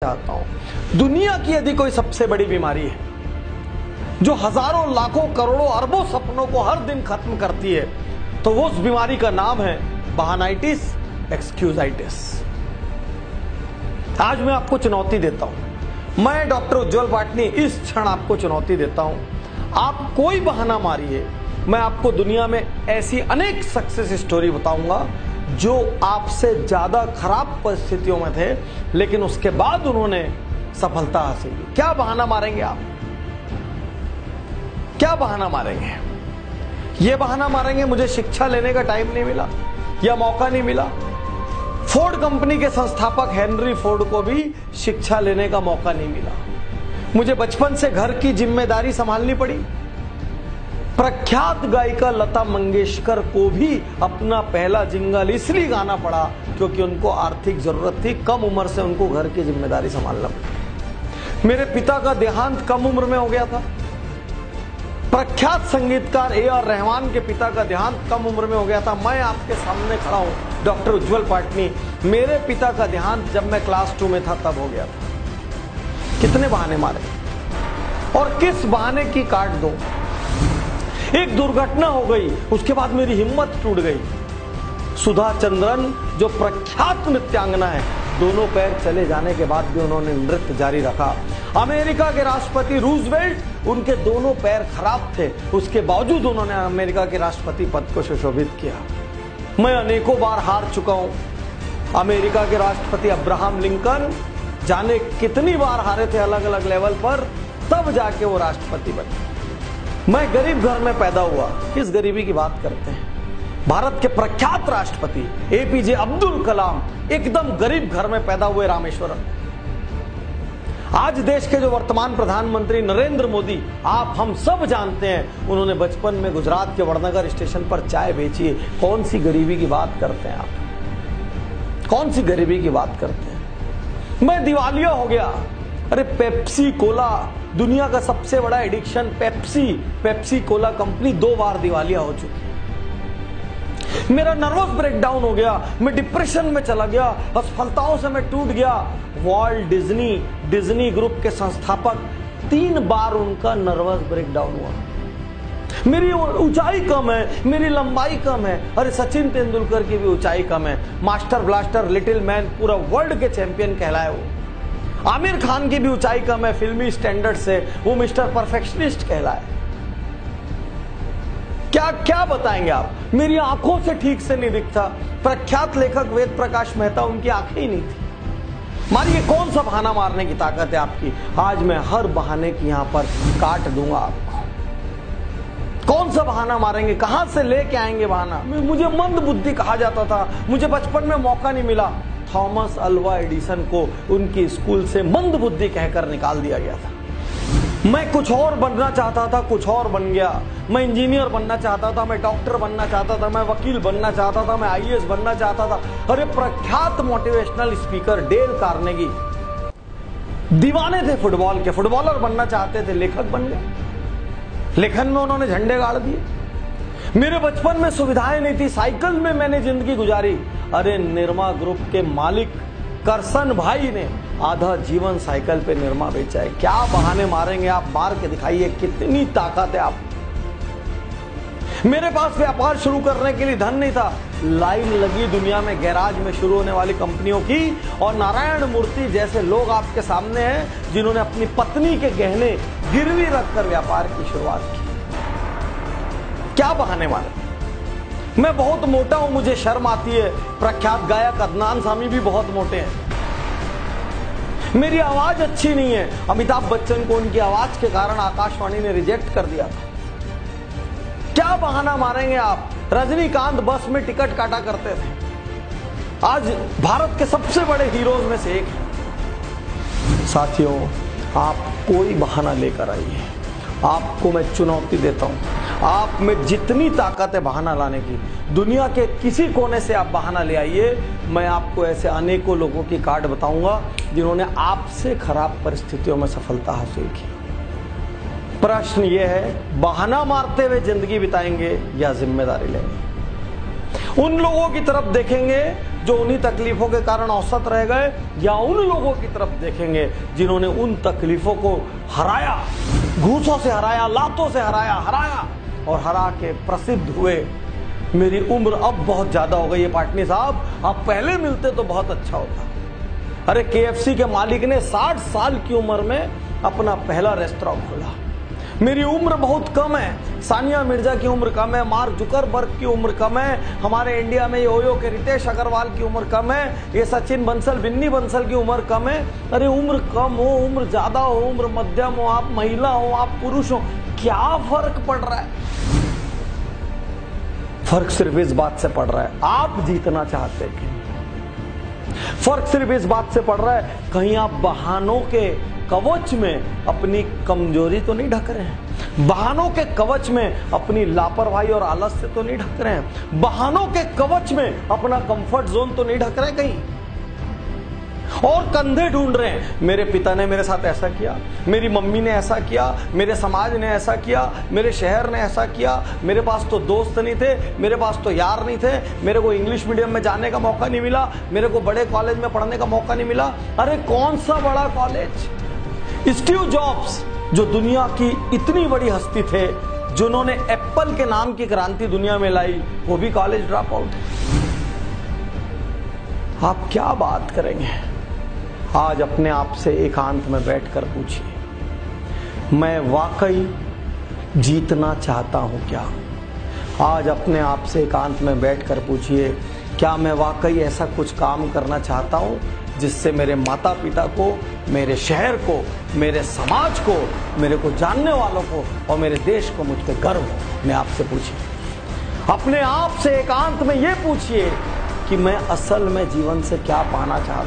चाहता हूं, दुनिया की यदि कोई सबसे बड़ी बीमारी है जो हजारों लाखों करोड़ों अरबों सपनों को हर दिन खत्म करती है, तो वो उस बीमारी का नाम है बहानाइटिस, एक्सक्यूजाइटिस। आज मैं आपको चुनौती देता हूं, मैं डॉक्टर उज्जवल पाटनी इस क्षण आपको चुनौती देता हूं, आप कोई बहाना मारिए, मैं आपको दुनिया में ऐसी अनेक सक्सेस स्टोरी बताऊंगा जो आपसे ज्यादा खराब परिस्थितियों में थे, लेकिन उसके बाद उन्होंने सफलता हासिल की। क्या बहाना मारेंगे आप? क्या बहाना मारेंगे? ये बहाना मारेंगे मुझे शिक्षा लेने का टाइम नहीं मिला या मौका नहीं मिला। फोर्ड कंपनी के संस्थापक हेनरी फोर्ड को भी शिक्षा लेने का मौका नहीं मिला। मुझे बचपन से घर की जिम्मेदारी संभालनी पड़ी। प्रख्यात गायिका लता मंगेशकर को भी अपना पहला जिंगल इसलिए गाना पड़ा क्योंकि उनको आर्थिक जरूरत थी, कम उम्र से उनको घर की जिम्मेदारी संभालना पड़ी। मेरे पिता का देहांत कम उम्र में हो गया था। प्रख्यात संगीतकार ए.आर. रहमान के पिता का देहांत कम उम्र में हो गया था। मैं आपके सामने खड़ा हूं डॉक्टर उज्जवल पाटनी, मेरे पिता का देहांत जब मैं क्लास 2 में था तब हो गया था। कितने बहाने मारे और किस बहाने की काट दो। एक दुर्घटना हो गई, उसके बाद मेरी हिम्मत टूट गई। सुधा चंद्रन जो प्रख्यात नृत्यांगना है, दोनों पैर चले जाने के बाद भी उन्होंने नृत्य जारी रखा। अमेरिका के राष्ट्रपति रूजवेल्ट, उनके दोनों पैर खराब थे, उसके बावजूद उन्होंने अमेरिका के राष्ट्रपति पद को सुशोभित किया। मैं अनेकों बार हार चुका हूं। अमेरिका के राष्ट्रपति अब्राहम लिंकन जाने कितनी बार हारे थे अलग अलग लेवल पर, तब जाके वो राष्ट्रपति बने। मैं गरीब घर में पैदा हुआ। किस गरीबी की बात करते हैं? भारत के प्रख्यात राष्ट्रपति एपीजे अब्दुल कलाम एकदम गरीब घर में पैदा हुए रामेश्वरम। आज देश के जो वर्तमान प्रधानमंत्री नरेंद्र मोदी, आप हम सब जानते हैं, उन्होंने बचपन में गुजरात के वड़नगर स्टेशन पर चाय बेची है। कौन सी गरीबी की बात करते हैं आप? कौन सी गरीबी की बात करते हैं? मैं दिवालिया हो गया। अरे पेप्सी कोला, दुनिया का सबसे बड़ा एडिक्शन पेप्सी कोला कंपनी 2 बार दिवालिया हो चुकी। मेरा नर्वस ब्रेकडाउन हो गया, मैं डिप्रेशन में चला गया, असफलताओं से मैं टूट गया। वॉल्ट डिज्नी ग्रुप के संस्थापक 3 बार उनका नर्वस ब्रेकडाउन हुआ। मेरी ऊंचाई कम है, मेरी लंबाई कम है। अरे सचिन तेंदुलकर की भी ऊंचाई कम है। मास्टर ब्लास्टर, लिटिल मैन, पूरा वर्ल्ड के चैंपियन कहलाए वो। आमिर खान की भी ऊंचाई कम है फिल्मी स्टैंडर्ड से, वो मिस्टर परफेक्शनिस्ट कहलाए। क्या क्या बताएंगे आप? मेरी आंखों से ठीक से नहीं दिखता। प्रख्यात लेखक वेद प्रकाश मेहता, उनकी आंखें ही नहीं थी। मारिए, कौन सा बहाना मारने की ताकत है आपकी? आज मैं हर बहाने की यहां पर काट दूंगा आपको। कौन सा बहाना मारेंगे? कहां से लेके आएंगे बहाना? मुझे मंद बुद्धि कहा जाता था, मुझे बचपन में मौका नहीं मिला। थॉमस अल्वा एडिसन को उनकी स्कूल से मंद बुद्धि कहकर निकाल दिया गया था। मैं कुछ और बनना चाहता था, कुछ और बन गया। मैं इंजीनियर बनना चाहता था, मैं डॉक्टर बनना चाहता था, मैं वकील बनना चाहता था, मैं आईएएस बनना चाहता था। अरे प्रख्यात मोटिवेशनल स्पीकर डेल कार्नेगी दीवाने थे फुटबॉल के, फुटबॉलर बनना चाहते थे, लेखक बन गए। लेखन में उन्होंने झंडे गाड़ दिए। मेरे बचपन में सुविधाएं नहीं थी, साइकिल में मैंने जिंदगी गुजारी। अरे निरमा ग्रुप के मालिक करसन भाई ने आधा जीवन साइकिल पे निरमा बेचा है। क्या बहाने मारेंगे आप? मार के दिखाइए, कितनी ताकत है आप। मेरे पास व्यापार शुरू करने के लिए धन नहीं था। लाइन लगी दुनिया में गैराज में शुरू होने वाली कंपनियों की, और नारायण मूर्ति जैसे लोग आपके सामने हैं जिन्होंने अपनी पत्नी के गहने गिरवी रखकर व्यापार की शुरुआत की। क्या बहाने मारे? मैं बहुत मोटा हूं, मुझे शर्म आती है। प्रख्यात गायक अदनान सामी भी बहुत मोटे हैं। मेरी आवाज अच्छी नहीं है। अमिताभ बच्चन को उनकी आवाज के कारण आकाशवाणी ने रिजेक्ट कर दिया था। क्या बहाना मारेंगे आप? रजनीकांत बस में टिकट काटा करते थे, आज भारत के सबसे बड़े हीरोज में से एक है। साथियों, आप कोई बहाना लेकर आइए, आपको मैं चुनौती देता हूं। आप में जितनी ताकत है बहाना लाने की, दुनिया के किसी कोने से आप बहाना ले आइए। मैं आपको ऐसे अनेकों लोगों की काट बताऊंगा जिन्होंने आपसे खराब परिस्थितियों में सफलता हासिल की। प्रश्न यह है, बहाना मारते हुए जिंदगी बिताएंगे या जिम्मेदारी लेंगे? उन लोगों की तरफ देखेंगे जो उन्हीं तकलीफों के कारण औसत रह गए, या उन लोगों की तरफ देखेंगे जिन्होंने उन तकलीफों को हराया, घूसों से हराया, लातों से हराया और हरा के प्रसिद्ध हुए। मेरी उम्र अब बहुत ज्यादा हो गई है पाटनी साहब, आप पहले मिलते तो बहुत अच्छा होता। अरे KFC के मालिक ने 60 साल की उम्र में अपना पहला रेस्टोरेंट खोला। मेरी उम्र बहुत कम है, सानिया मिर्जा की उम्र कम है, मार्क जुकरबर्ग की उम्र कम है, हमारे इंडिया में योयो के रितेश अग्रवाल की उम्र कम है, ये सचिन बंसल, बिन्नी बंसल की उम्र कम है। अरे उम्र कम हो, उम्र ज्यादा हो, उम्र मध्यम हो, आप महिला हो, आप पुरुष हो, क्या फर्क पड़ रहा है? फर्क सिर्फ इस बात से पड़ रहा है, आप जीतना चाहते हैं। फर्क सिर्फ इस बात से पड़ रहा है, कहीं आप बहानों के कवच में अपनी कमजोरी तो नहीं ढक रहे हैं, बहानों के कवच में अपनी लापरवाही और आलस्य तो नहीं ढक रहे हैं, बहानों के कवच में अपना कंफर्ट जोन तो नहीं ढक रहे कहीं, और कंधे ढूंढ रहे हैं। मेरे पिता ने मेरे साथ ऐसा किया, मेरी मम्मी ने ऐसा किया, मेरे समाज ने ऐसा किया, मेरे शहर ने ऐसा किया, मेरे पास तो दोस्त नहीं थे, मेरे पास तो यार नहीं थे, मेरे को इंग्लिश मीडियम में जाने का मौका नहीं मिला, मेरे को बड़े कॉलेज में पढ़ने का मौका नहीं मिला। अरे कौन सा बड़ा कॉलेज? स्टीव जॉब्स जो दुनिया की इतनी बड़ी हस्ती थे, जिन्होंने एप्पल के नाम की क्रांति दुनिया में लाई, वो भी कॉलेज ड्रॉप आउट। आप क्या बात करेंगे? आज अपने आप से एकांत में बैठकर पूछिए, मैं वाकई जीतना चाहता हूं क्या? आज अपने आप से एकांत में बैठकर पूछिए, क्या मैं वाकई ऐसा कुछ काम करना चाहता हूं जिससे मेरे माता पिता को, मेरे शहर को, मेरे समाज को, मेरे को जानने वालों को और मेरे देश को मुझ पर गर्व हो? मैं आपसे पूछिए, अपने आप से एकांत में ये पूछिए कि मैं असल में जीवन से क्या पाना चाहता हूं।